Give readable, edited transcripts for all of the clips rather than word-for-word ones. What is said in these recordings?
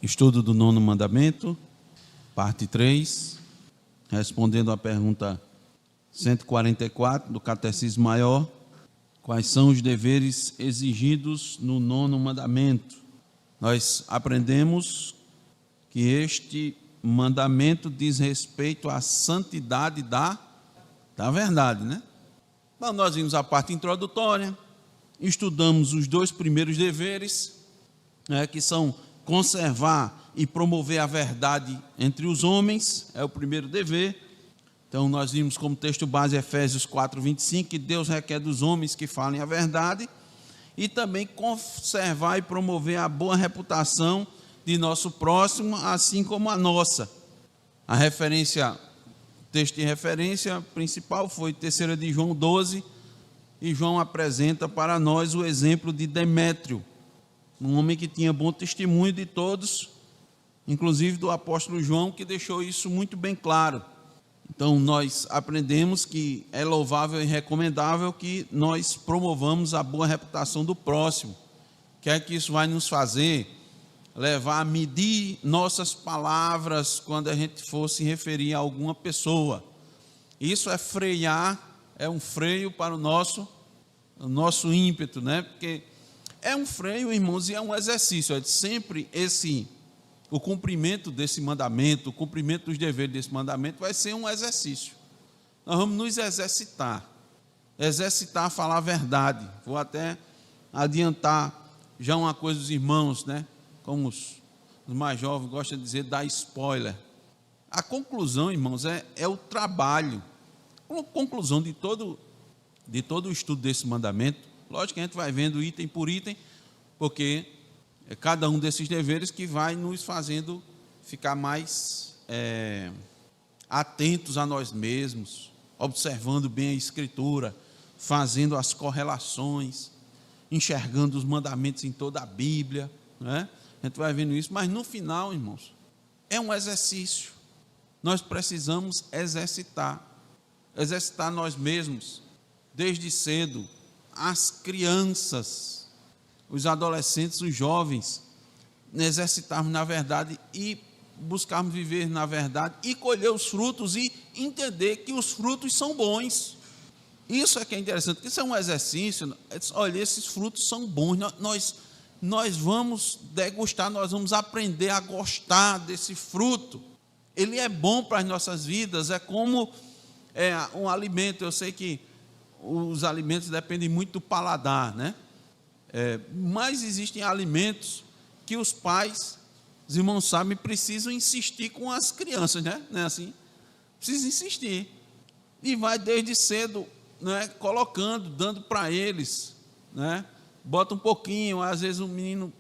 Estudo do nono mandamento, parte 3, respondendo à pergunta 144 do Catecismo Maior: quais são os deveres exigidos no nono mandamento? Nós aprendemos que este mandamento diz respeito à santidade da verdade, né? Então, nós vimos a parte introdutória, estudamos os dois primeiros deveres, que são conservar e promover a verdade entre os homens, é o primeiro dever. Então, nós vimos como texto base Efésios 4:25, que Deus requer dos homens que falem a verdade, e também conservar e promover a boa reputação de nosso próximo, assim como a nossa. A referência, o texto de referência principal foi 3 de João 12, e João apresenta para nós o exemplo de Demétrio, um homem que tinha bom testemunho de todos, inclusive do apóstolo João, que deixou isso muito bem claro. Então, nós aprendemos que é louvável e recomendável que nós promovamos a boa reputação do próximo. O que é que isso vai nos fazer? Levar a medir nossas palavras quando a gente for se referir a alguma pessoa. Isso é frear, é um freio para o nosso ímpeto, né? Porque é um freio, irmãos, e é um exercício. É sempre o cumprimento desse mandamento, o cumprimento dos deveres desse mandamento vai ser um exercício. Nós vamos nos exercitar a falar a verdade. Vou até adiantar já uma coisa dos irmãos, né? Como os mais jovens gostam de dizer, dar spoiler. A conclusão, irmãos, é o trabalho. A conclusão de todo o estudo desse mandamento. Lógico que a gente vai vendo item por item, porque é cada um desses deveres que vai nos fazendo ficar mais atentos a nós mesmos, observando bem a Escritura, fazendo as correlações, enxergando os mandamentos em toda a Bíblia, né? A gente vai vendo isso, mas no final, irmãos, é um exercício. Nós precisamos exercitar nós mesmos, desde cedo, as crianças, os adolescentes, os jovens, exercitarmos na verdade e buscarmos viver na verdade e colher os frutos e entender que os frutos são bons. Isso é que é interessante, porque isso é um exercício. Olha, esses frutos são bons, nós vamos degustar, nós vamos aprender a gostar desse fruto. Ele é bom para as nossas vidas, é como um alimento. Eu sei que os alimentos dependem muito do paladar, né? Mas existem alimentos que os pais, os irmãos sabem, precisam insistir com as crianças, né? Não é assim? Precisa insistir. E vai desde cedo, né, colocando, dando para eles, né? Bota um pouquinho, às vezes o menino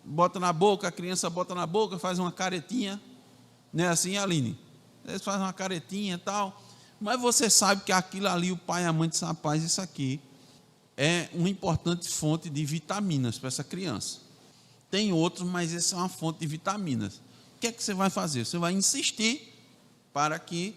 bota na boca, a criança bota na boca, faz uma caretinha, não é assim, Aline? Eles fazem uma caretinha e tal, mas você sabe que aquilo ali, o pai e a mãe diz: rapaz, isso aqui é uma importante fonte de vitaminas para essa criança. Tem outros, mas essa é uma fonte de vitaminas. O que é que você vai fazer? Você vai insistir para que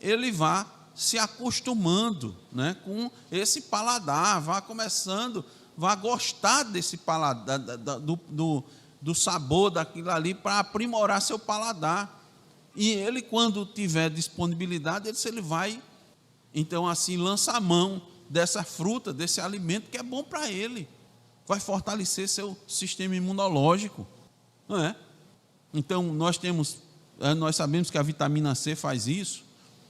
ele vá se acostumando, né, com esse paladar, vá começando, vá gostar desse paladar, do sabor daquilo ali, para aprimorar seu paladar. E ele, quando tiver disponibilidade, ele vai, então, assim, lança a mão dessa fruta, desse alimento que é bom para ele, vai fortalecer seu sistema imunológico, não é? Então, nós sabemos que a vitamina C faz isso.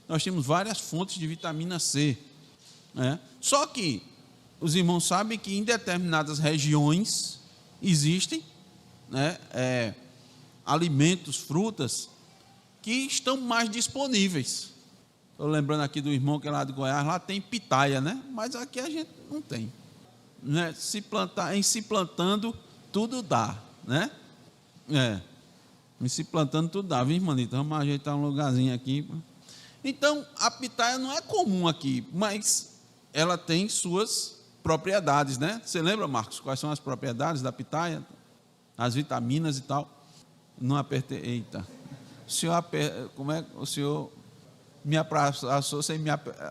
Nós temos várias fontes de vitamina C, né? Só que os irmãos sabem que em determinadas regiões existem, né, alimentos, frutas que estão mais disponíveis. Estou lembrando aqui do irmão que é lá de Goiás, lá tem pitaia, né? Mas aqui a gente não tem, né? Se plantando, tudo dá, né? Se plantando, tudo dá, viu, irmãito? Vamos ajeitar um lugarzinho aqui. Então, a pitaia não é comum aqui, mas ela tem suas propriedades, né? Você lembra, Marcos, quais são as propriedades da pitaia? As vitaminas e tal. Não apertei, eita. O senhor me abraçou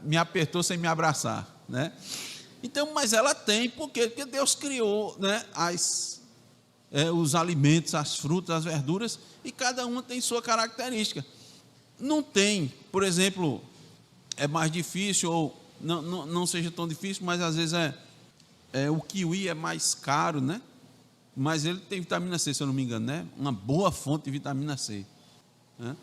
me apertou sem me abraçar, né? Então, mas ela tem, porque Deus criou, né, os alimentos, as frutas, as verduras, e cada uma tem sua característica. Não tem, por exemplo, é mais difícil, ou não seja tão difícil, mas às vezes o kiwi é mais caro, né? Mas ele tem vitamina C, se eu não me engano, né? Uma boa fonte de vitamina C, né?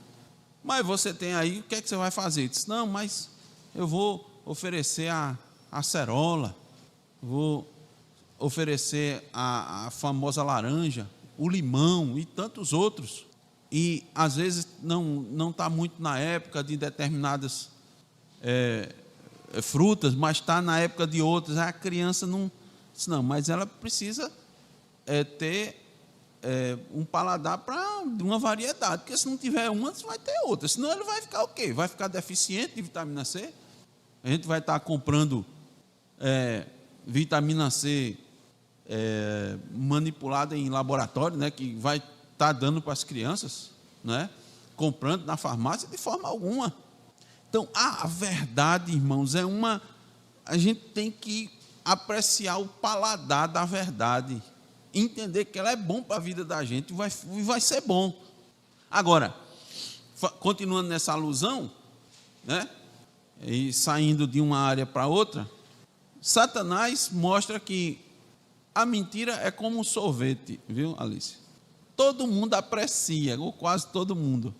Mas você tem aí, o que é que você vai fazer? Ele disse, não, mas eu vou oferecer a acerola, vou oferecer a famosa laranja, o limão e tantos outros. E às vezes não está muito na época de determinadas frutas, mas está na época de outras. Aí a criança não, mas ela precisa ter um paladar para uma variedade, porque se não tiver uma, vai ter outra, senão ele vai ficar o quê? Vai ficar deficiente de vitamina C. A gente vai estar comprando vitamina C manipulada em laboratório, né, que vai estar dando para as crianças, né, comprando na farmácia de forma alguma. Então, a verdade, irmãos, a gente tem que apreciar o paladar da verdade, entender que ela é bom para a vida da gente e vai ser bom. Agora, continuando nessa alusão, né, e saindo de uma área para outra, Satanás mostra que a mentira é como um sorvete, viu, Alice? Todo mundo aprecia, ou quase todo mundo.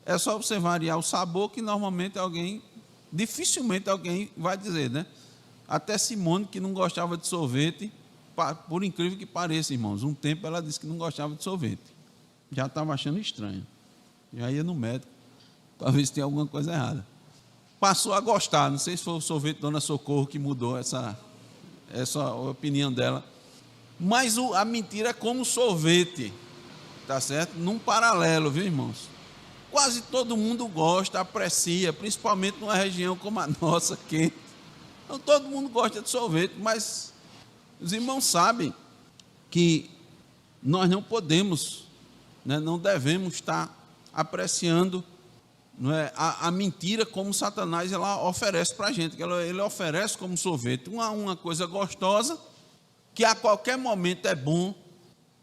É só você variar o sabor que normalmente dificilmente alguém vai dizer, né? Até Simone, que não gostava de sorvete, por incrível que pareça, irmãos, um tempo ela disse que não gostava de sorvete. Já estava achando estranho. Já ia no médico para ver se tem alguma coisa errada. Passou a gostar, não sei se foi o sorvete Dona Socorro que mudou essa opinião dela. Mas a mentira é como sorvete, tá certo? Num paralelo, viu, irmãos? Quase todo mundo gosta, aprecia, principalmente numa região como a nossa, quente. Então, todo mundo gosta de sorvete, mas os irmãos sabem que nós não podemos, né, não devemos estar apreciando, não é, a mentira como Satanás ela oferece para a gente, que ele oferece como sorvete, uma coisa gostosa, que a qualquer momento é bom,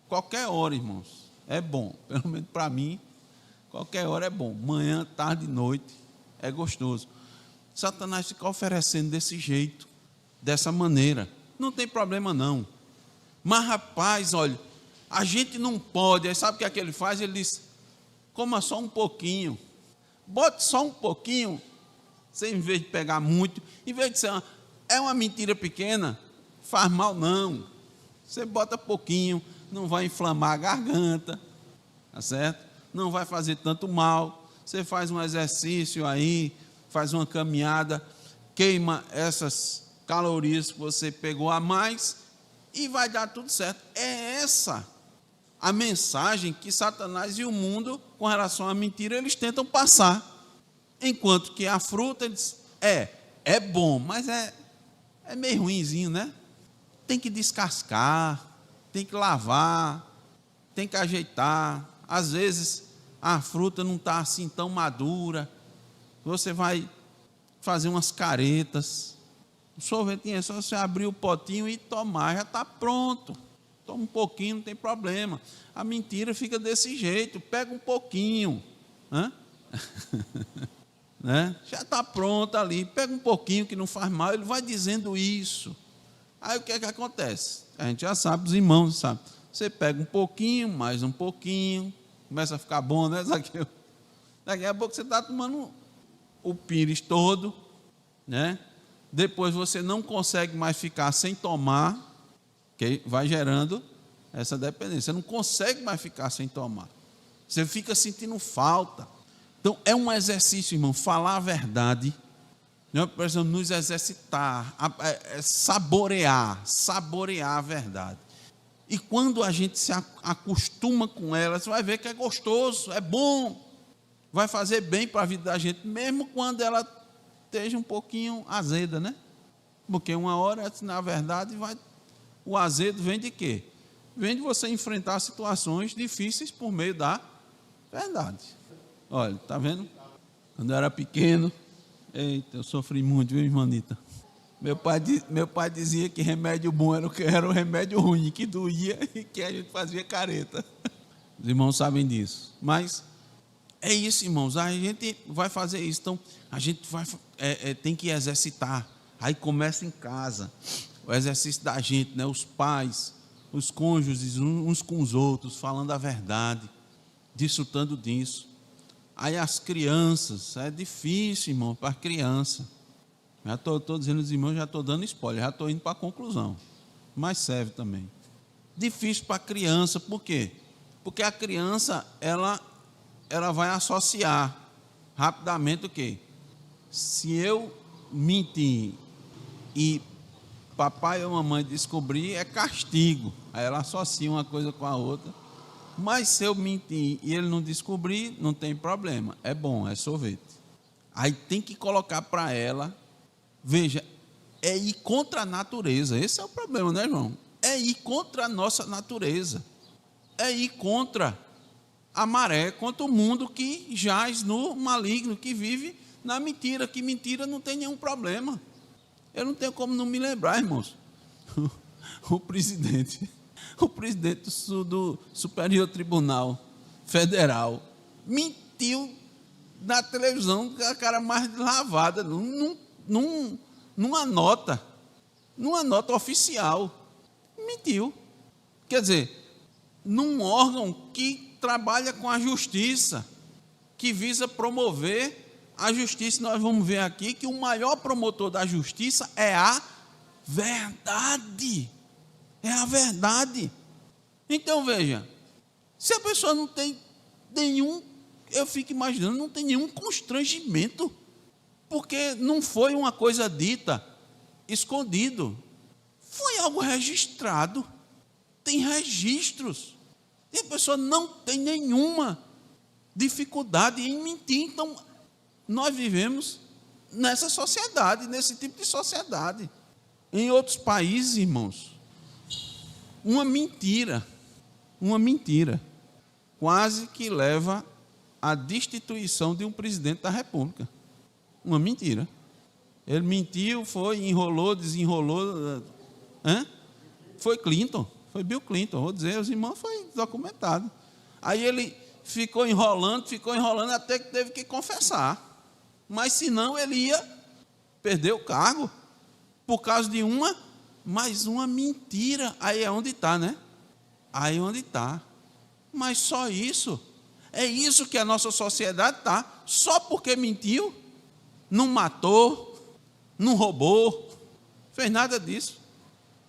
qualquer hora, irmãos, é bom, pelo menos para mim, qualquer hora é bom, manhã, tarde, noite, é gostoso. Satanás fica oferecendo desse jeito, dessa maneira, não tem problema não, mas rapaz, olha, a gente não pode, aí sabe o que é que ele faz? Ele diz, coma só um pouquinho, bote só um pouquinho, você em vez de pegar muito, em vez de ser uma mentira pequena, faz mal não, você bota pouquinho, não vai inflamar a garganta, tá certo? Não vai fazer tanto mal, você faz um exercício aí, faz uma caminhada, queima essas calorias que você pegou a mais e vai dar tudo certo. É essa a mensagem que Satanás e o mundo, com relação à mentira, eles tentam passar. Enquanto que a fruta, eles, é bom, mas é meio ruinzinho, né? Tem que descascar, tem que lavar, tem que ajeitar. Às vezes a fruta não está assim tão madura, você vai fazer umas caretas. O sorvetinho é só você abrir o potinho e tomar, já está pronto. Toma um pouquinho, não tem problema. A mentira fica desse jeito, pega um pouquinho, né? Já está pronto ali, pega um pouquinho que não faz mal, ele vai dizendo isso. Aí o que é que acontece? A gente já sabe, os irmãos sabem. Você pega um pouquinho, mais um pouquinho, começa a ficar bom, né, Zaqueu? Daqui a pouco você está tomando o pires todo, né? Depois você não consegue mais ficar sem tomar, que vai gerando essa dependência. Você não consegue mais ficar sem tomar. Você fica sentindo falta. Então, é um exercício, irmão, falar a verdade. Nós precisamos nos exercitar, saborear a verdade. E quando a gente se acostuma com ela, você vai ver que é gostoso, é bom, vai fazer bem para a vida da gente, mesmo quando ela esteja um pouquinho azeda, né? Porque uma hora, na verdade, o azedo vem de quê? Vem de você enfrentar situações difíceis por meio da verdade. Olha, está vendo? Quando eu era pequeno, eita, eu sofri muito, viu, irmã Anita? Meu pai dizia que remédio bom era o remédio ruim, que doía e que a gente fazia careta. Os irmãos sabem disso. Mas é isso, irmãos. A gente vai fazer isso. Então, a gente tem que exercitar. Aí começa em casa. O exercício da gente, né? Os pais, os cônjuges, uns com os outros, falando a verdade, desfrutando disso. Aí as crianças, é difícil, irmão, para a criança. Já estou dizendo aos irmãos, já estou dando spoiler, já estou indo para a conclusão. Mas serve também. Difícil para a criança, por quê? Porque a criança, ela vai associar rapidamente o quê? Se eu mentir e papai ou mamãe descobrir, é castigo. Aí ela associa uma coisa com a outra. Mas se eu mentir e ele não descobrir, não tem problema. É bom, é sorvete. Aí tem que colocar para ela, veja, é ir contra a natureza. Esse é o problema, né, irmão? É ir contra a nossa natureza. É ir contra a maré, contra o mundo que jaz no maligno, que vive na mentira, que mentira não tem nenhum problema. Eu não tenho como não me lembrar, irmãos. O presidente do Superior Tribunal Federal mentiu na televisão com a cara mais lavada, numa nota oficial. Mentiu. Quer dizer, num órgão que trabalha com a justiça, que visa promover a justiça. Nós vamos ver aqui que o maior promotor da justiça é a verdade. É a verdade. Então, veja, se a pessoa não tem nenhum, eu fico imaginando, não tem nenhum constrangimento, porque não foi uma coisa dita, escondido, foi algo registrado, tem registros, e a pessoa não tem nenhuma dificuldade em mentir. Então, nós vivemos nessa sociedade, nesse tipo de sociedade. Em outros países, irmãos, uma mentira quase que leva à destituição de um presidente da República. Uma mentira. Ele mentiu, enrolou, desenrolou. Foi Clinton, foi Bill Clinton, vou dizer, os irmãos, foi documentado. Aí ele ficou enrolando, até que teve que confessar. Mas senão ele ia perder o cargo por causa de mais uma mentira. Aí é onde está, né? Aí é onde está. Mas só isso. É isso que a nossa sociedade está. Só porque mentiu, não matou, não roubou, fez nada disso.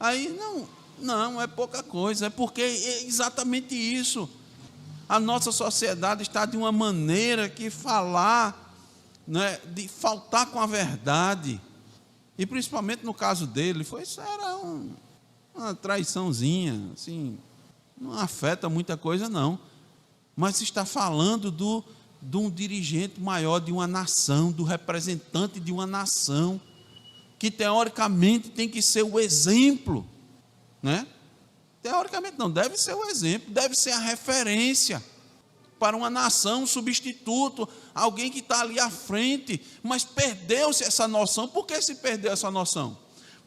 Aí não é pouca coisa. É porque é exatamente isso. A nossa sociedade está de uma maneira que falar, né, de faltar com a verdade, e principalmente no caso dele, era uma traiçãozinha, assim, não afeta muita coisa não, mas está falando de um dirigente maior de uma nação, do representante de uma nação, que teoricamente tem que ser o exemplo, né? Teoricamente não, deve ser o exemplo, deve ser a referência para uma nação, um substituto, alguém que está ali à frente, mas perdeu-se essa noção. Por que se perdeu essa noção?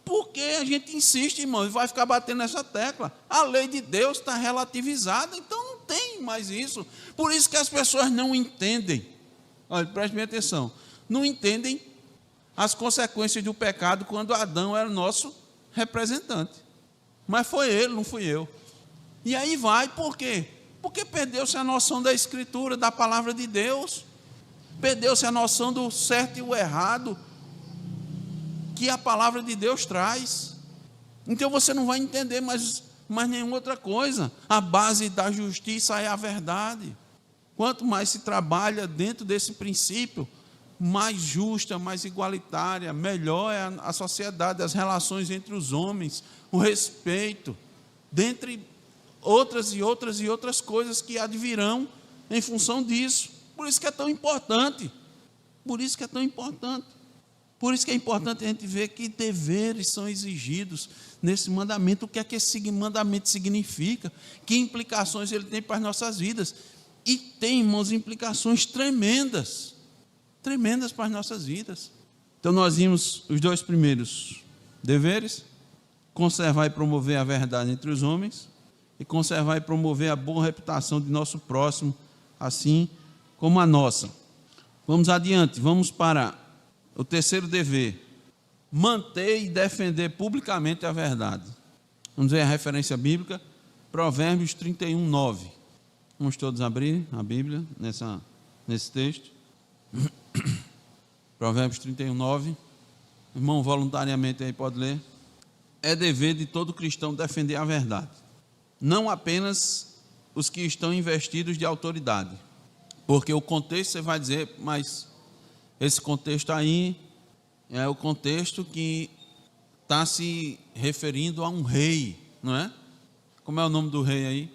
Porque a gente insiste, irmão, e vai ficar batendo nessa tecla. A lei de Deus está relativizada, então não tem mais isso. Por isso que as pessoas não entendem. Olha, preste bem atenção. Não entendem as consequências do pecado quando Adão era nosso representante. Mas foi ele, não fui eu. E aí vai, por quê? Porque perdeu-se a noção da Escritura, da palavra de Deus. Perdeu-se a noção do certo e o errado que a palavra de Deus traz. Então você não vai entender mais nenhuma outra coisa. A base da justiça é a verdade. Quanto mais se trabalha dentro desse princípio, mais justa, mais igualitária, melhor é a sociedade, as relações entre os homens, o respeito, dentre outras coisas que advirão em função disso. Por isso que é tão importante. Por isso que é importante a gente ver que deveres são exigidos nesse mandamento. O que é que esse mandamento significa? Que implicações ele tem para as nossas vidas? E tem, irmãos, implicações tremendas para as nossas vidas. Então nós vimos os dois primeiros Deveres: conservar e promover a verdade entre os homens, e conservar e promover a boa reputação de nosso próximo, assim como a nossa. Vamos adiante, vamos para o terceiro dever: manter e defender publicamente a verdade. Vamos ver a referência bíblica, Provérbios 31, 9. Vamos todos abrir a Bíblia nesse texto. Provérbios 31, 9. Irmão, voluntariamente aí pode ler. É dever de todo cristão defender a verdade, não apenas os que estão investidos de autoridade, porque o contexto você vai dizer, mas esse contexto aí é o contexto que está se referindo a um rei, não é? Como é o nome do rei aí?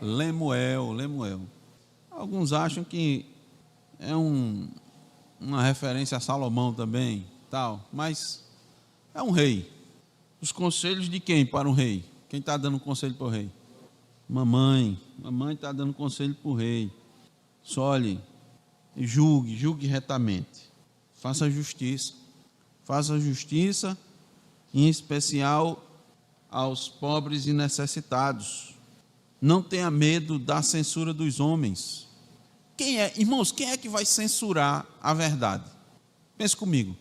Lemuel. Alguns acham que é uma referência a Salomão também, tal, mas é um rei. Os conselhos de quem para um rei? Quem está dando conselho para o rei? Mamãe está dando conselho para o rei. Olhe, julgue retamente, faça justiça, em especial aos pobres e necessitados. Não tenha medo da censura dos homens. Irmãos, quem é que vai censurar a verdade? Pense comigo.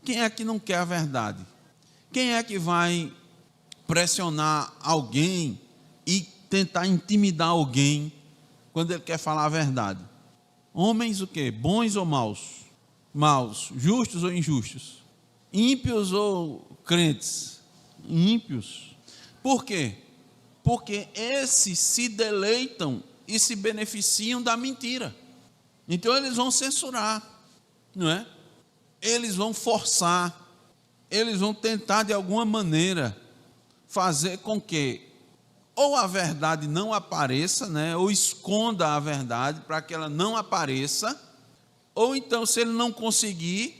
Quem é que não quer a verdade? Quem é que vai pressionar alguém e tentar intimidar alguém quando ele quer falar a verdade? Homens o quê? Bons ou maus? Maus. Justos ou injustos? Ímpios ou crentes? Ímpios. Por quê? Porque esses se deleitam e se beneficiam da mentira. Então eles vão censurar, não é? Eles vão forçar, eles vão tentar de alguma maneira fazer com que ou a verdade não apareça, né, ou esconda a verdade para que ela não apareça, ou então se eles não conseguirem,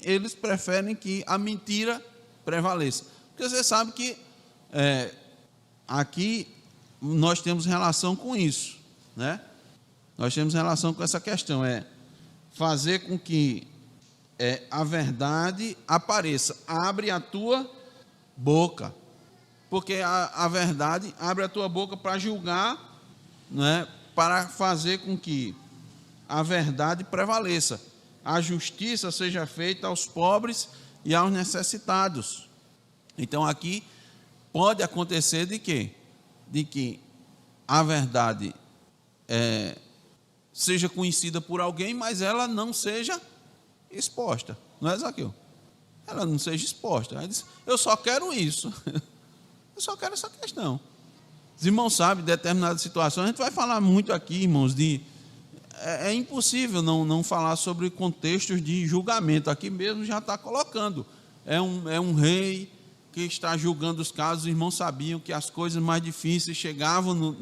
eles preferem que a mentira prevaleça. Porque você sabe que aqui nós temos relação com isso, né? Nós temos relação com essa questão, fazer com que a verdade apareça. Abre a tua boca, porque a verdade abre a tua boca para julgar, né? Para fazer com que a verdade prevaleça, a justiça seja feita aos pobres e aos necessitados. Então aqui pode acontecer de quê? De que a verdade seja conhecida por alguém, mas ela não seja exposta, não é, Zaqueu? Ela não seja exposta. Ela diz, eu só quero isso, eu só quero essa questão. Os irmãos sabem, em determinadas situações, a gente vai falar muito aqui, irmãos, é impossível não falar sobre contextos de julgamento. Aqui mesmo já está colocando, é um rei que está julgando os casos. Os irmãos sabiam que as coisas mais difíceis chegavam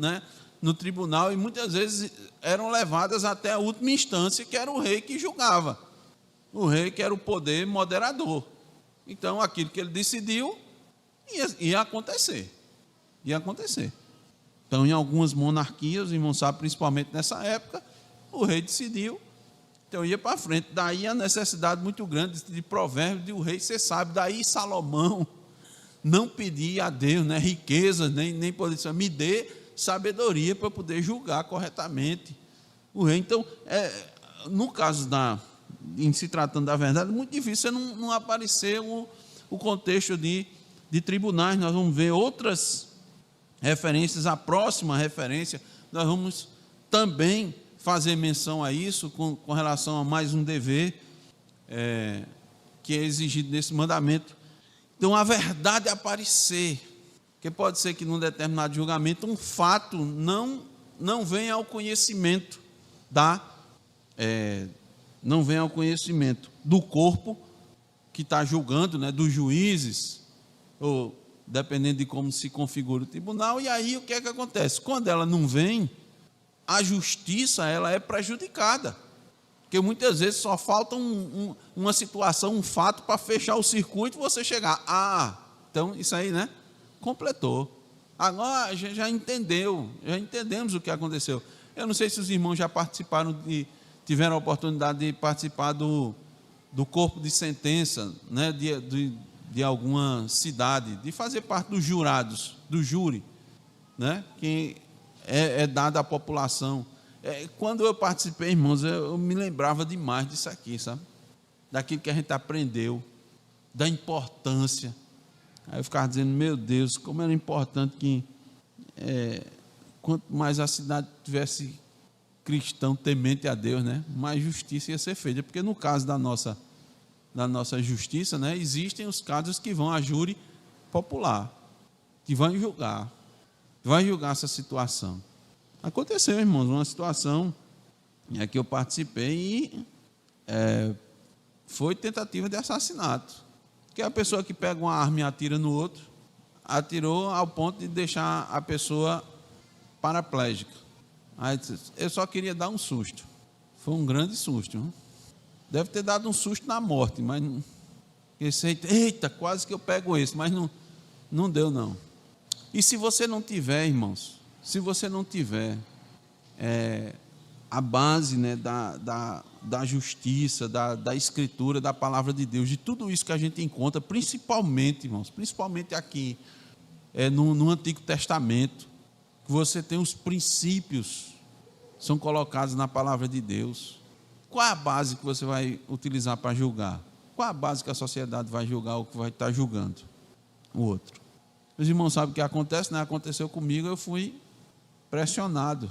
no tribunal e muitas vezes eram levadas até a última instância, que era o rei que julgava, o rei que era o poder moderador. Então aquilo que ele decidiu ia acontecer. Então, em algumas monarquias, os irmãos sabem, principalmente nessa época, o rei decidiu, então ia para frente. Daí a necessidade muito grande de provérbio de o rei ser sábio. Daí Salomão não pedia a Deus, né, riqueza, nem poder dizer, me dê sabedoria para poder julgar corretamente o rei. Então, no caso em se tratando da verdade, é muito difícil não aparecer o contexto de tribunais. Nós vamos ver outras referências. A próxima referência, nós vamos também fazer menção a isso com relação a mais um dever que é exigido nesse mandamento. Então, a verdade aparecer, porque pode ser que num determinado julgamento um fato não venha ao conhecimento não venha ao conhecimento do corpo que está julgando, né, dos juízes, ou dependendo de como se configura o tribunal. E aí o que é que acontece? Quando ela não vem, a justiça ela é prejudicada, porque muitas vezes só falta uma situação, um fato para fechar o circuito e você chegar, então isso aí, né, completou. Agora a gente já entendemos o que aconteceu. Eu não sei se os irmãos já tiveram a oportunidade de participar do corpo de sentença, né, de alguma cidade, de fazer parte dos jurados, do júri, né, que é dado à população. Quando eu participei, irmãos, eu me lembrava demais disso aqui, sabe? Daquilo que a gente aprendeu, da importância. Aí eu ficava dizendo, meu Deus, como era importante que quanto mais a cidade tivesse cristão temente a Deus, né, mais justiça ia ser feita. Porque no caso da nossa justiça, né, existem os casos que vão a júri popular, que vai julgar essa situação. Aconteceu, irmãos, uma situação que eu participei e foi tentativa de assassinato. Que a pessoa que pega uma arma e atira no outro, atirou ao ponto de deixar a pessoa paraplégica. Aí eu só queria dar um susto. Foi um grande susto. Hein? Deve ter dado um susto na morte, mas eita, quase que eu pego esse, mas não deu não. E se você não tiver, irmãos, se você não tiver a base, né, da justiça, da escritura, da palavra de Deus, de tudo isso que a gente encontra, principalmente, irmãos, principalmente aqui no Antigo Testamento, que você tem os princípios, são colocados na palavra de Deus. Qual a base que você vai utilizar para julgar? Qual a base que a sociedade vai julgar ou que vai estar julgando o outro? Os irmãos sabem o que acontece, né? Aconteceu comigo, eu fui pressionado.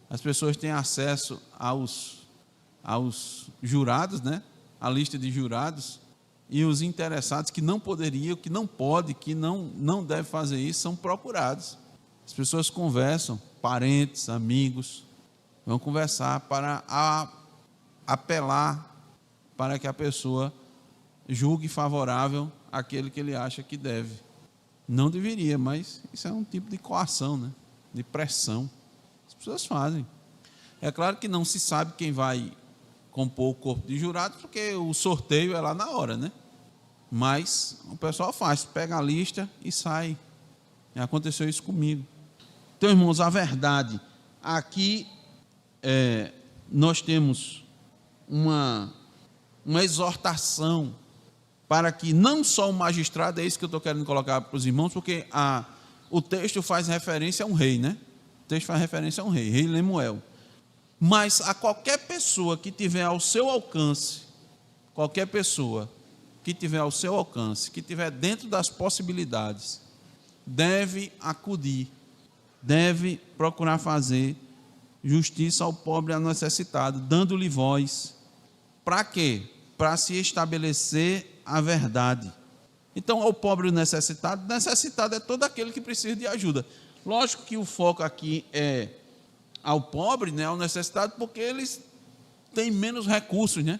As pessoas têm acesso aos jurados, né? A lista de jurados, e os interessados que não poderiam, que não pode, que não deve fazer isso, são procurados. As pessoas conversam, parentes, amigos, vão conversar para apelar para que a pessoa julgue favorável àquele que ele acha que deve. Não deveria, mas isso é um tipo de coação, né? De pressão. As pessoas fazem. É claro que não se sabe quem vai compor o corpo de jurados, porque o sorteio é lá na hora, né? Mas o pessoal faz, pega a lista e sai. E aconteceu isso comigo. Então, irmãos, a verdade, aqui nós temos uma exortação para que não só o magistrado, é isso que eu estou querendo colocar para os irmãos, porque o texto faz referência a um rei, né? O texto faz referência a um rei, rei Lemuel. Mas a qualquer pessoa que tiver ao seu alcance, qualquer pessoa que tiver ao seu alcance, que tiver dentro das possibilidades, deve acudir, deve procurar fazer justiça ao pobre e ao necessitado, dando-lhe voz. Para quê? Para se estabelecer a verdade. Então, ao pobre e ao necessitado é todo aquele que precisa de ajuda. Lógico que o foco aqui é ao pobre, né, ao necessitado, porque eles têm menos recursos, né?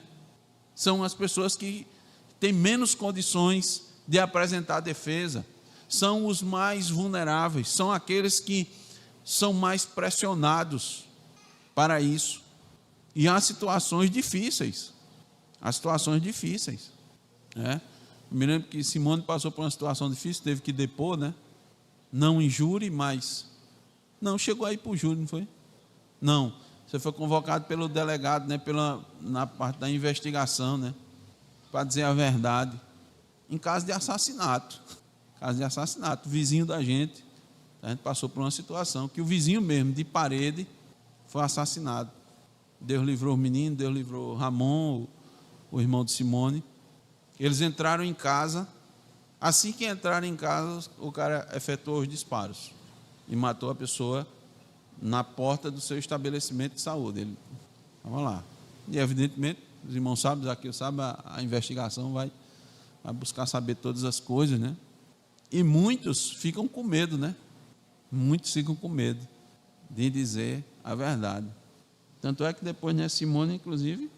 São as pessoas que têm menos condições de apresentar defesa, são os mais vulneráveis, são aqueles que são mais pressionados para isso. E há situações difíceis, né? Me lembro que Simone passou por uma situação difícil, teve que depor, né? Não em júri, mas... Não, chegou aí para o júri, não foi? Não, você foi convocado pelo delegado, né? Na parte da investigação, né? Para dizer a verdade. Em caso de assassinato. Vizinho da gente, a gente passou por uma situação que o vizinho mesmo, de parede, foi assassinado. Deus livrou o menino, Deus livrou Ramon, o irmão de Simone. Eles entraram em casa. Assim que entraram em casa, o cara efetuou os disparos e matou a pessoa na porta do seu estabelecimento de saúde. Ele estava lá. E, evidentemente, os irmãos sabem, aqui sabem, a investigação vai buscar saber todas as coisas, né? E muitos ficam com medo, né? Muitos ficam com medo de dizer a verdade. Tanto é que depois, né, Simone, inclusive,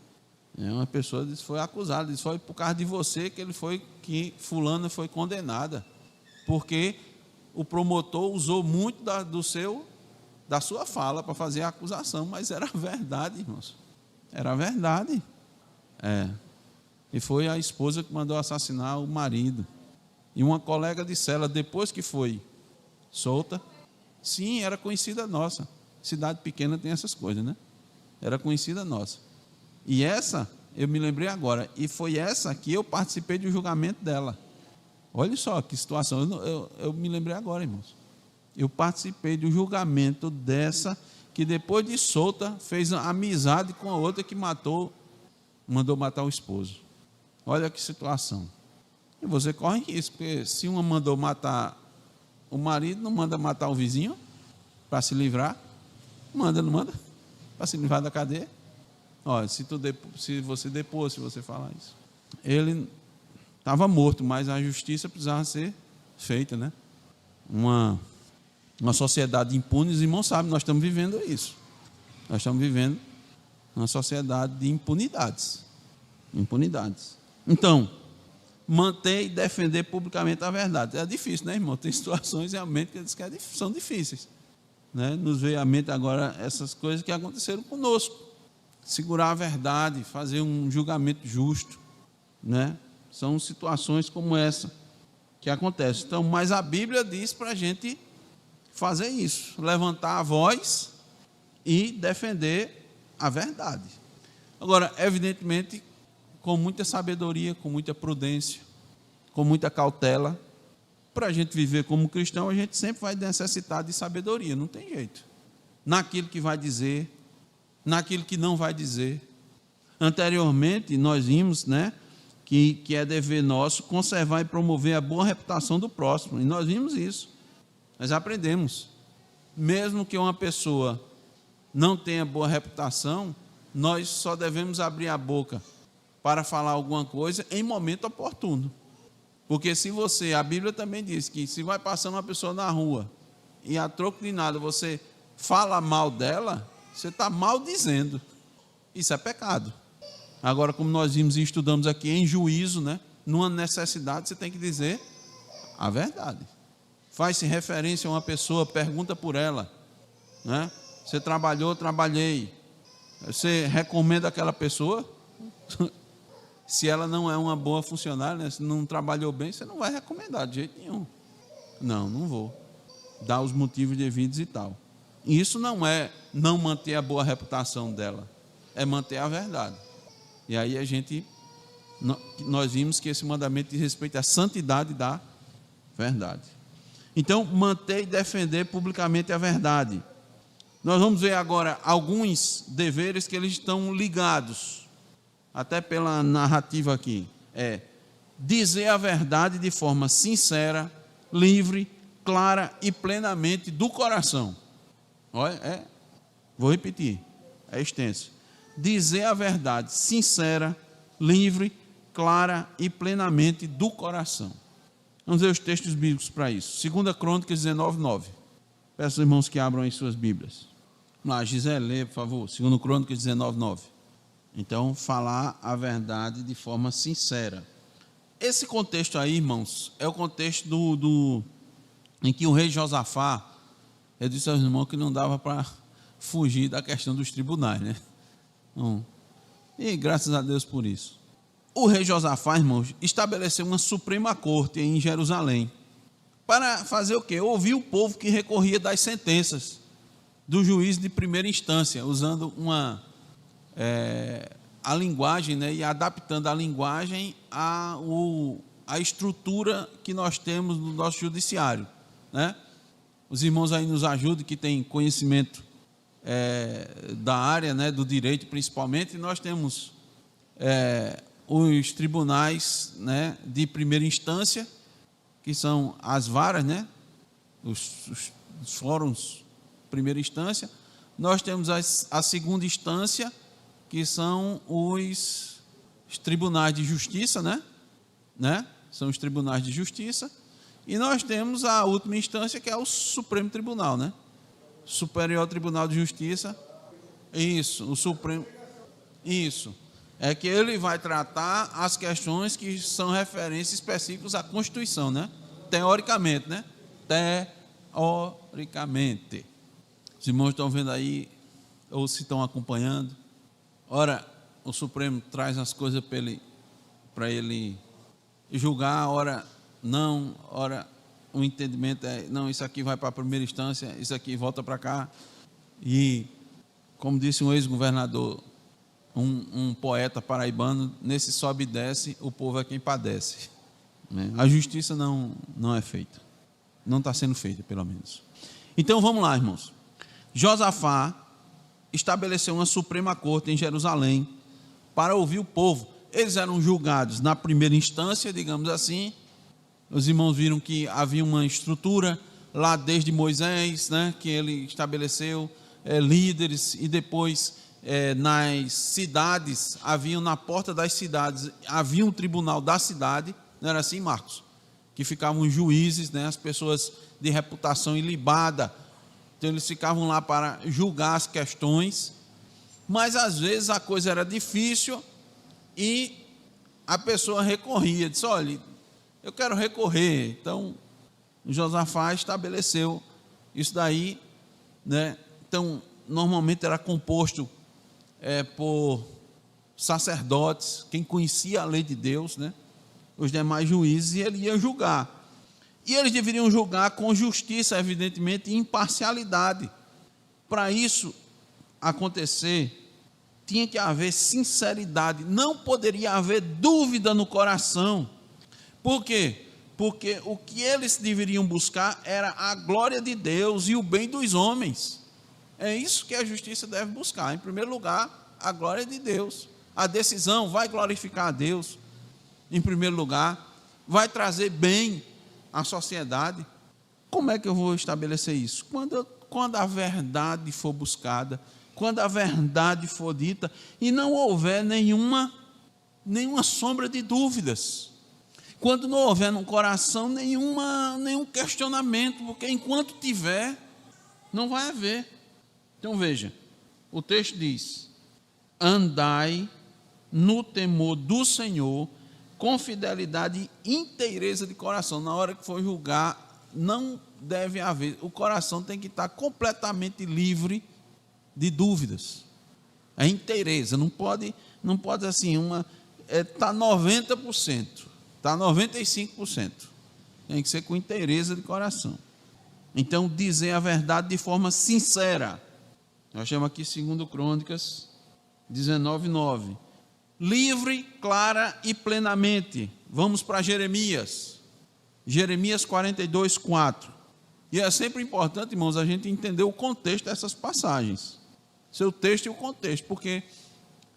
uma pessoa disse, foi acusada, disse, foi por causa de você que fulana foi condenada, porque o promotor usou muito da sua fala para fazer a acusação, mas era verdade, irmãos, era verdade. E foi a esposa que mandou assassinar o marido. E uma colega de cela, depois que foi solta, sim, era conhecida nossa. Cidade pequena tem essas coisas, né? Era conhecida nossa. E essa eu me lembrei agora, e foi essa que eu participei do julgamento dela. Olha só que situação, eu me lembrei agora, irmãos. Eu participei do julgamento dessa, que depois de solta, fez amizade com a outra que mandou matar o esposo. Olha que situação. E você corre risco, porque se uma mandou matar o marido, não manda matar o vizinho para se livrar? Manda, não manda? Para se livrar da cadeia? Olha, se você depor, se você falar isso. Ele estava morto, mas a justiça precisava ser feita, né? Uma sociedade impune, os irmãos sabem, nós estamos vivendo isso. Nós estamos vivendo uma sociedade de impunidades. Então, manter e defender publicamente a verdade. É difícil, né, irmão? Tem situações realmente que são difíceis. Né? Nos veio à mente agora essas coisas que aconteceram conosco. Segurar a verdade, fazer um julgamento justo. Né? São situações como essa que acontecem. Então, mas a Bíblia diz para a gente fazer isso, levantar a voz e defender a verdade. Agora, evidentemente, com muita sabedoria, com muita prudência, com muita cautela. Para a gente viver como cristão, a gente sempre vai necessitar de sabedoria, não tem jeito. Naquilo que vai dizer, naquilo que não vai dizer. Anteriormente, nós vimos, né, que é dever nosso conservar e promover a boa reputação do próximo, e nós vimos isso. Nós aprendemos. Mesmo que uma pessoa não tenha boa reputação, nós só devemos abrir a boca para falar alguma coisa em momento oportuno. Porque a Bíblia também diz que se vai passando uma pessoa na rua e a troco de nada você fala mal dela, você está maldizendo. Isso é pecado. Agora, como nós vimos e estudamos aqui, em juízo, né, numa necessidade, você tem que dizer a verdade. Faz-se referência a uma pessoa, pergunta por ela. Né? Você trabalhou? Trabalhei. Você recomenda aquela pessoa? Se ela não é uma boa funcionária, né? Se não trabalhou bem, você não vai recomendar de jeito nenhum. Não vou. Dar os motivos devidos e tal. E isso não é não manter a boa reputação dela, é manter a verdade. E aí nós vimos que esse mandamento diz respeito à santidade da verdade. Então, manter e defender publicamente a verdade. Nós vamos ver agora alguns deveres que eles estão ligados, até pela narrativa aqui. Dizer a verdade de forma sincera, livre, clara e plenamente do coração. Olha, vou repetir, é extenso. Dizer a verdade sincera, livre, clara e plenamente do coração. Vamos ver os textos bíblicos para isso. 2 Crônicas 19:9. Peço aos irmãos que abram as suas Bíblias. Vamos lá, Gisele, lê, por favor. 2 Crônicas 19:9. Então, falar a verdade de forma sincera. Esse contexto aí, irmãos, é o contexto em que o rei Josafá, eu disse aos irmãos que não dava para fugir da questão dos tribunais, né? E graças a Deus por isso. O rei Josafá, irmãos, estabeleceu uma suprema corte em Jerusalém, para fazer o quê? Ouvir o povo que recorria das sentenças do juiz de primeira instância, usando a linguagem, né, e adaptando a linguagem à estrutura que nós temos no nosso judiciário, né? Os irmãos aí nos ajudam, que têm conhecimento da área, né, do direito principalmente. Nós temos os tribunais, né, de primeira instância, que são as varas, né, os fóruns de primeira instância. Nós temos a segunda instância, que são os tribunais de justiça, né? São os tribunais de justiça. E nós temos a última instância, que é o Supremo Tribunal, né? Superior Tribunal de Justiça. Isso, o Supremo. Isso. É que ele vai tratar as questões que são referências específicas à Constituição, né? Teoricamente, né? Teoricamente. Os irmãos estão vendo aí, ou se estão acompanhando. Ora, o Supremo traz as coisas para ele julgar, ora não, ora o entendimento não, isso aqui vai para a primeira instância, isso aqui volta para cá. E, como disse um ex-governador um poeta paraibano, nesse sobe e desce, o povo é quem padece. A justiça não é feita. Não está sendo feita, pelo menos. Então, vamos lá, irmãos. Josafá estabeleceu uma suprema corte em Jerusalém para ouvir o povo. Eles eram julgados na primeira instância, digamos assim. Os irmãos viram que havia uma estrutura lá desde Moisés, né, que ele estabeleceu líderes, e depois nas cidades, na porta das cidades, havia um tribunal da cidade, não era assim, Marcos? Que ficavam os juízes, né, as pessoas de reputação ilibada. Então eles ficavam lá para julgar as questões, mas às vezes a coisa era difícil e a pessoa recorria, disse: olha, eu quero recorrer. Então Josafá estabeleceu isso daí, né? Então normalmente era composto por sacerdotes, quem conhecia a lei de Deus, né? Os demais juízes, e ele ia julgar. E eles deveriam julgar com justiça, evidentemente, e imparcialidade. Para isso acontecer, tinha que haver sinceridade, não poderia haver dúvida no coração. Por quê? Porque o que eles deveriam buscar era a glória de Deus e o bem dos homens. É isso que a justiça deve buscar. Em primeiro lugar, a glória de Deus. A decisão vai glorificar a Deus, em primeiro lugar, vai trazer bem à sociedade. Como é que eu vou estabelecer isso? Quando a verdade for buscada, quando a verdade for dita, e não houver nenhuma sombra de dúvidas, quando não houver no coração nenhum questionamento, porque enquanto tiver, não vai haver. Então veja, o texto diz: andai no temor do Senhor, com fidelidade e inteireza de coração. Na hora que for julgar, não deve haver, o coração tem que estar completamente livre de dúvidas. A inteireza, não pode assim, está 90%, está 95%. Tem que ser com inteireza de coração. Então, dizer a verdade de forma sincera. Nós chamamos aqui 2 Crônicas 19:9. Livre, clara e plenamente. Vamos para Jeremias 42:4. E é sempre importante, irmãos, a gente entender o contexto dessas passagens, seu texto e o contexto, porque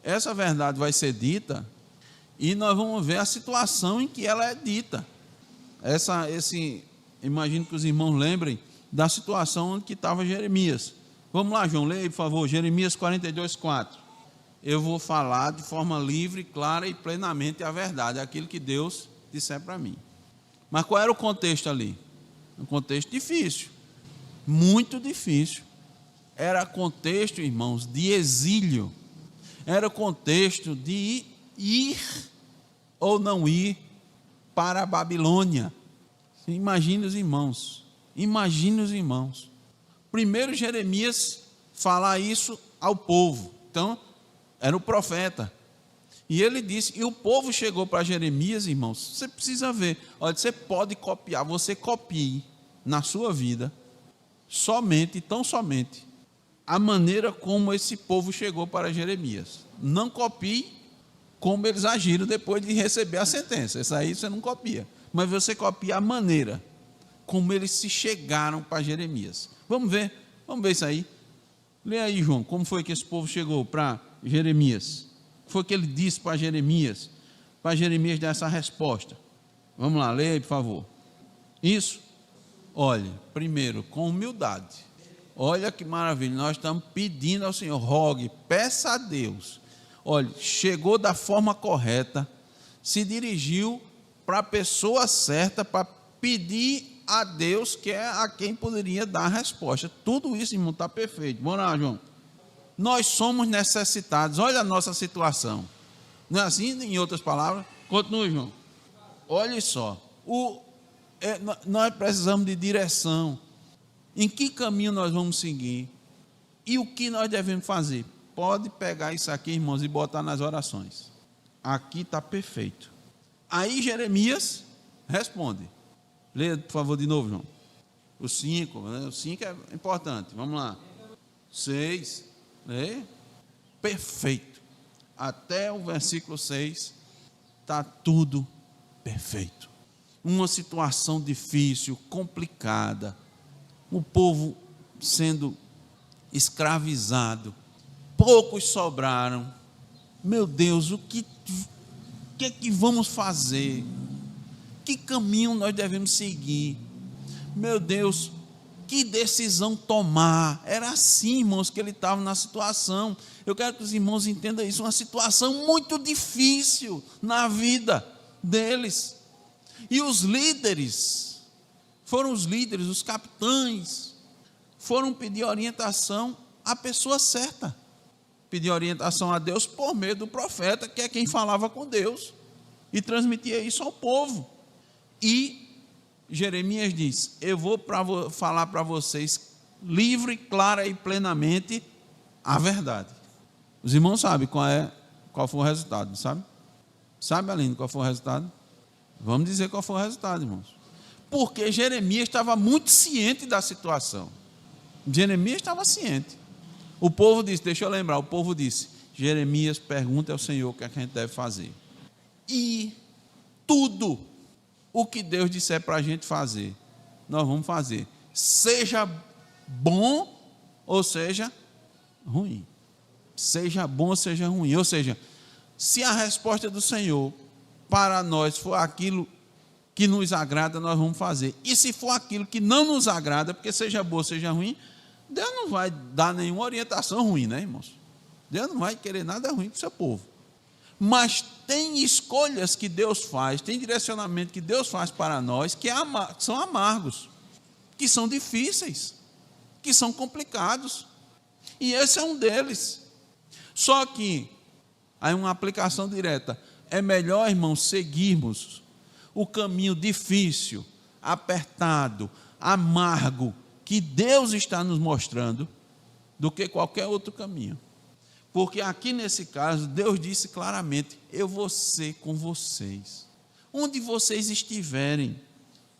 essa verdade vai ser dita e nós vamos ver a situação em que ela é dita. Imagino que os irmãos lembrem da situação onde que estava Jeremias. Vamos lá, João, leia, por favor, Jeremias 42:4. Eu vou falar de forma livre, clara e plenamente a verdade, aquilo que Deus disser para mim. Mas qual era o contexto ali? Um contexto difícil, muito difícil. Era contexto, irmãos, de exílio. Era contexto de ir ou não ir para a Babilônia. Imagine os irmãos. Primeiro Jeremias falar isso ao povo. Então, era o profeta. E ele disse, e o povo chegou para Jeremias, irmãos, você precisa ver, olha, você pode copiar, você copie na sua vida, tão somente, a maneira como esse povo chegou para Jeremias. Não copie como eles agiram depois de receber a sentença, isso aí você não copia, mas você copia a maneira como eles se chegaram para Jeremias. Vamos ver isso aí. Lê aí, João, como foi que esse povo chegou para Jeremias? O que foi que ele disse para Jeremias dar essa resposta? Vamos lá, leia aí, por favor. Isso, olha, primeiro, com humildade. Olha que maravilha, nós estamos pedindo ao Senhor, rogue, peça a Deus. Olha, chegou da forma correta, se dirigiu para a pessoa certa, para pedir a Deus, que é a quem poderia dar a resposta. Tudo isso, irmão, está perfeito. Vamos lá, João. Nós somos necessitados, olha a nossa situação. Não é assim, em outras palavras? Continue, João. Olha só, nós precisamos de direção. Em que caminho nós vamos seguir? E o que nós devemos fazer? Pode pegar isso aqui, irmãos, e botar nas orações. Aqui está perfeito. Aí Jeremias responde. Leia, por favor, de novo, João. O 5, né? O 5 é importante. Vamos lá. 6. Perfeito. até o versículo 6, está tudo perfeito. Uma situação difícil, complicada, o povo sendo escravizado, poucos sobraram. Meu Deus, o que é que vamos fazer? Que caminho nós devemos seguir? Meu Deus, que decisão tomar? Era assim, irmãos, que ele estava na situação. Eu quero que os irmãos entendam isso, uma situação muito difícil na vida deles. E os líderes, os capitães, foram pedir orientação à pessoa certa. Pedir orientação a Deus por meio do profeta, que é quem falava com Deus e transmitia isso ao povo. E Jeremias diz: eu vou falar para vocês livre, clara e plenamente a verdade. Os irmãos sabem qual foi o resultado, sabe? Sabe, Aline, qual foi o resultado? Vamos dizer qual foi o resultado, irmãos. Porque Jeremias estava muito ciente da situação. Jeremias estava ciente. O povo disse, deixa eu lembrar, o povo disse: Jeremias, pergunta ao Senhor o que a gente deve fazer. E tudo o que Deus disser para a gente fazer, nós vamos fazer. Seja bom ou seja ruim. Seja bom ou seja ruim. Ou seja, se a resposta do Senhor para nós for aquilo que nos agrada, nós vamos fazer. E se for aquilo que não nos agrada, porque seja bom ou seja ruim, Deus não vai dar nenhuma orientação ruim, né, irmãos? Deus não vai querer nada ruim para o seu povo. Mas tem escolhas que Deus faz, tem direcionamento que Deus faz para nós, que são amargos, que são difíceis, que são complicados. E esse é um deles. Só que, aí uma aplicação direta, é melhor, irmãos, seguirmos o caminho difícil, apertado, amargo, que Deus está nos mostrando, do que qualquer outro caminho. Porque aqui nesse caso, Deus disse claramente: eu vou ser com vocês. Onde vocês estiverem,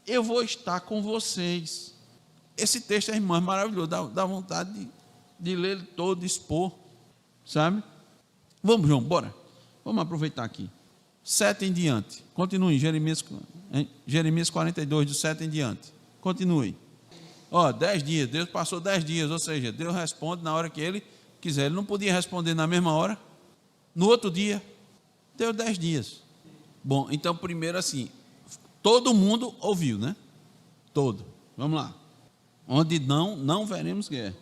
eu vou estar com vocês. Esse texto, irmão, é maravilhoso, dá vontade de ler ele todo, de expor, sabe? Vamos, João, bora. Vamos aproveitar aqui. 7 em diante. Continue, Jeremias 42, do 7 em diante. Continue. 10 dias, Deus passou 10 dias, ou seja, Deus responde na hora que Ele quiser. Ele não podia responder na mesma hora. No outro dia, deu 10 dias. Bom, então primeiro assim, todo mundo ouviu, né? Todo. Vamos lá. Onde não veremos guerra.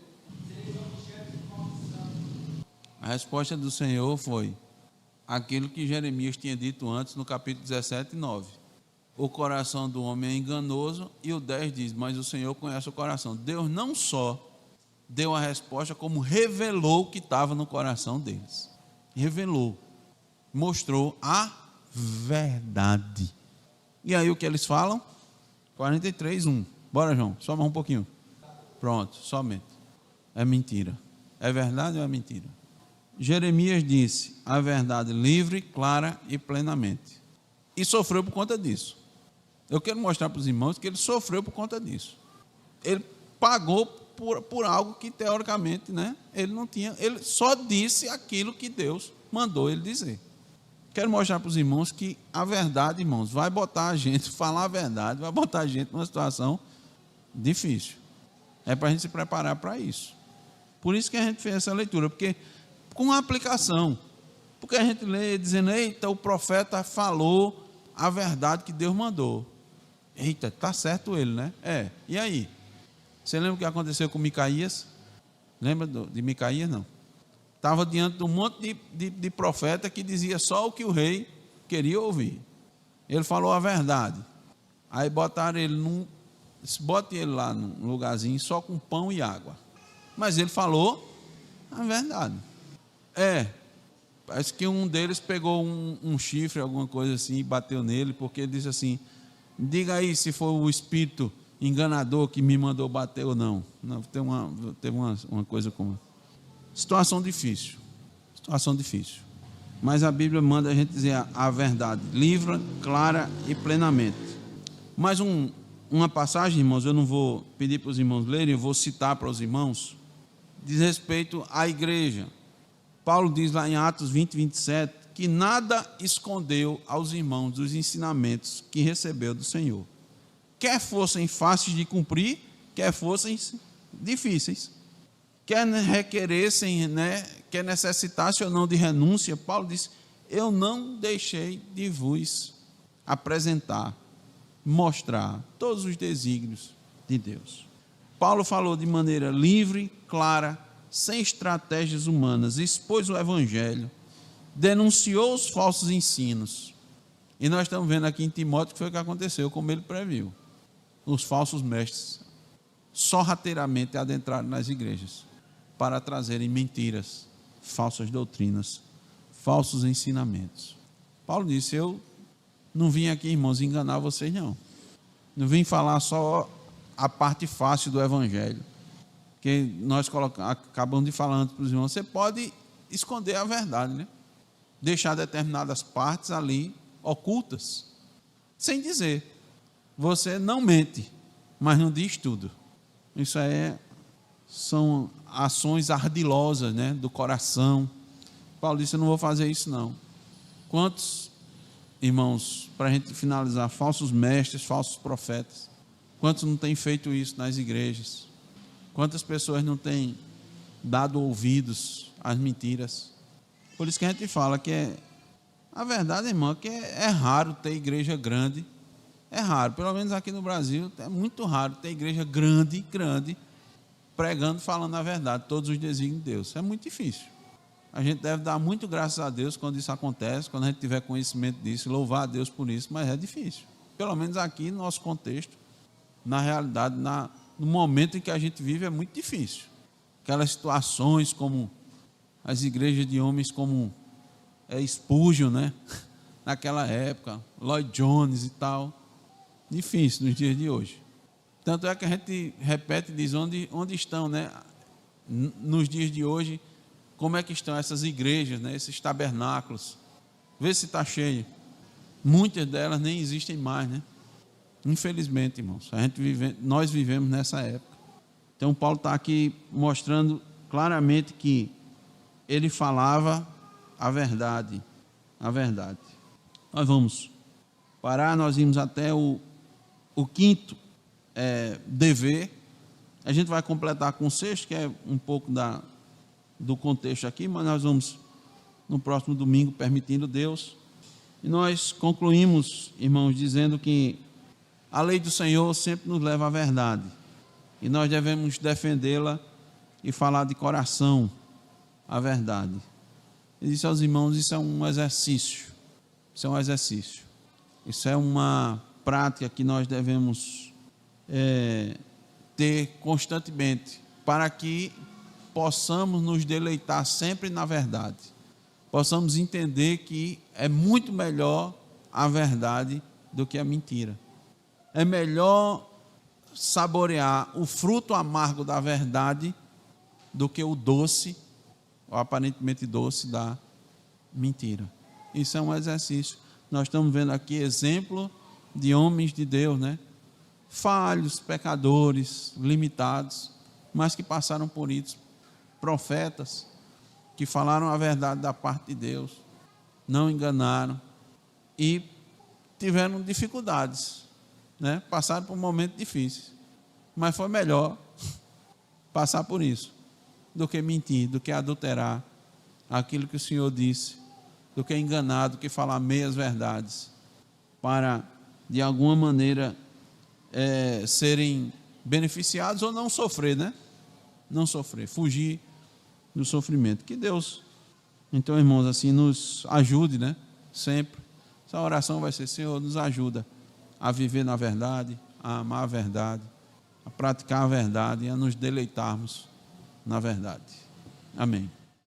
A resposta do Senhor foi aquilo que Jeremias tinha dito antes no capítulo 17, 9. O coração do homem é enganoso, e o 10 diz: mas o Senhor conhece o coração. Deus não só deu a resposta, como revelou o que estava no coração deles. Revelou, mostrou a verdade. E aí o que eles falam? 43, 1. Bora, João, só mais um pouquinho. Pronto, somente. É mentira. É verdade ou é mentira? Jeremias disse a verdade livre, clara e plenamente. E sofreu por conta disso. Eu quero mostrar para os irmãos que ele sofreu por conta disso. Ele pagou por algo que teoricamente, né, ele não tinha. Ele só disse aquilo que Deus mandou ele dizer. Quero mostrar para os irmãos que a verdade, irmãos, vai botar a gente, falar a verdade, vai botar a gente numa situação difícil. É para a gente se preparar para isso. Por isso que a gente fez essa leitura, porque com a aplicação, porque a gente lê dizendo: eita, o profeta falou a verdade que Deus mandou. Eita, está certo ele, né? E aí? Você lembra o que aconteceu com Micaías? Lembra de Micaías? Não. Estava diante de um monte de profeta que dizia só o que o rei queria ouvir. Ele falou a verdade. Aí botaram ele bote ele lá num lugarzinho só com pão e água. Mas ele falou a verdade. Parece que um deles pegou um chifre, alguma coisa assim, e bateu nele, porque ele disse assim: diga aí se foi o espírito enganador que me mandou bater ou não. Não, teve uma coisa como... Situação difícil. Mas a Bíblia manda a gente dizer a verdade, livre, clara e plenamente. Mais uma passagem, irmãos, eu não vou pedir para os irmãos lerem, eu vou citar para os irmãos, diz respeito à igreja. Paulo diz lá em Atos 20, 27, que nada escondeu aos irmãos dos ensinamentos que recebeu do Senhor. Quer fossem fáceis de cumprir, quer fossem difíceis. Quer requeressem, quer necessitasse ou não de renúncia, Paulo disse, eu não deixei de vos apresentar, mostrar todos os desígnios de Deus. Paulo falou de maneira livre, clara, sem estratégias humanas, expôs o Evangelho, denunciou os falsos ensinos. E nós estamos vendo aqui em Timóteo que foi o que aconteceu, como ele previu. Os falsos mestres sorrateiramente adentraram nas igrejas para trazerem mentiras, falsas doutrinas, falsos ensinamentos. Paulo disse, eu não vim aqui, irmãos, enganar vocês, não. Não vim falar só a parte fácil do Evangelho. Que nós acabamos de falar antes para os irmãos, você pode esconder a verdade, deixar determinadas partes ali ocultas, sem dizer. Você não mente, mas não diz tudo. Isso são ações ardilosas, do coração. Paulo disse, eu não vou fazer isso não. Quantos, irmãos, para a gente finalizar, falsos mestres, falsos profetas, quantos não têm feito isso nas igrejas? Quantas pessoas não têm dado ouvidos às mentiras? Por isso que a gente fala que a verdade, irmão, que é raro ter igreja grande. É raro, pelo menos aqui no Brasil, é muito raro ter igreja grande, pregando, falando a verdade, todos os desígnios de Deus. É muito difícil. A gente deve dar muito graças a Deus quando isso acontece, quando a gente tiver conhecimento disso, louvar a Deus por isso, mas é difícil. Pelo menos aqui no nosso contexto, na realidade, no momento em que a gente vive, é muito difícil. Aquelas situações como as igrejas de homens como Spurgeon, naquela época, Lloyd Jones e tal, difícil nos dias de hoje. Tanto é que a gente repete e diz onde estão, nos dias de hoje, como é que estão essas igrejas, esses tabernáculos. Vê se está cheio. Muitas delas nem existem mais, Infelizmente, irmãos, nós vivemos nessa época. Então, Paulo está aqui mostrando claramente que ele falava a verdade. A verdade. Nós vamos parar, nós vimos até o quinto dever. A gente vai completar com o sexto, que é um pouco do contexto aqui, mas nós vamos no próximo domingo, permitindo Deus. E nós concluímos, irmãos, dizendo que a lei do Senhor sempre nos leva à verdade. E nós devemos defendê-la e falar de coração a verdade. Eu disse aos irmãos, isso é um exercício. Isso é um exercício. Isso é uma prática que nós devemos ter constantemente, para que possamos nos deleitar sempre na verdade. Possamos entender que é muito melhor a verdade do que a mentira. É melhor saborear o fruto amargo da verdade do que o doce, ou aparentemente doce, da mentira. Isso é um exercício. Nós estamos vendo aqui exemplo de homens de Deus, falhos, pecadores, limitados, mas que passaram por isso. Profetas que falaram a verdade da parte de Deus, não enganaram e tiveram dificuldades, passaram por momentos difíceis, mas foi melhor passar por isso do que mentir, do que adulterar aquilo que o Senhor disse, do que enganar, do que falar meias verdades, para de alguma maneira serem beneficiados ou não sofrer, não sofrer, fugir do sofrimento. Que Deus, então, irmãos, assim nos ajude, sempre. Essa oração vai ser, Senhor, nos ajuda a viver na verdade, a amar a verdade, a praticar a verdade e a nos deleitarmos na verdade. Amém.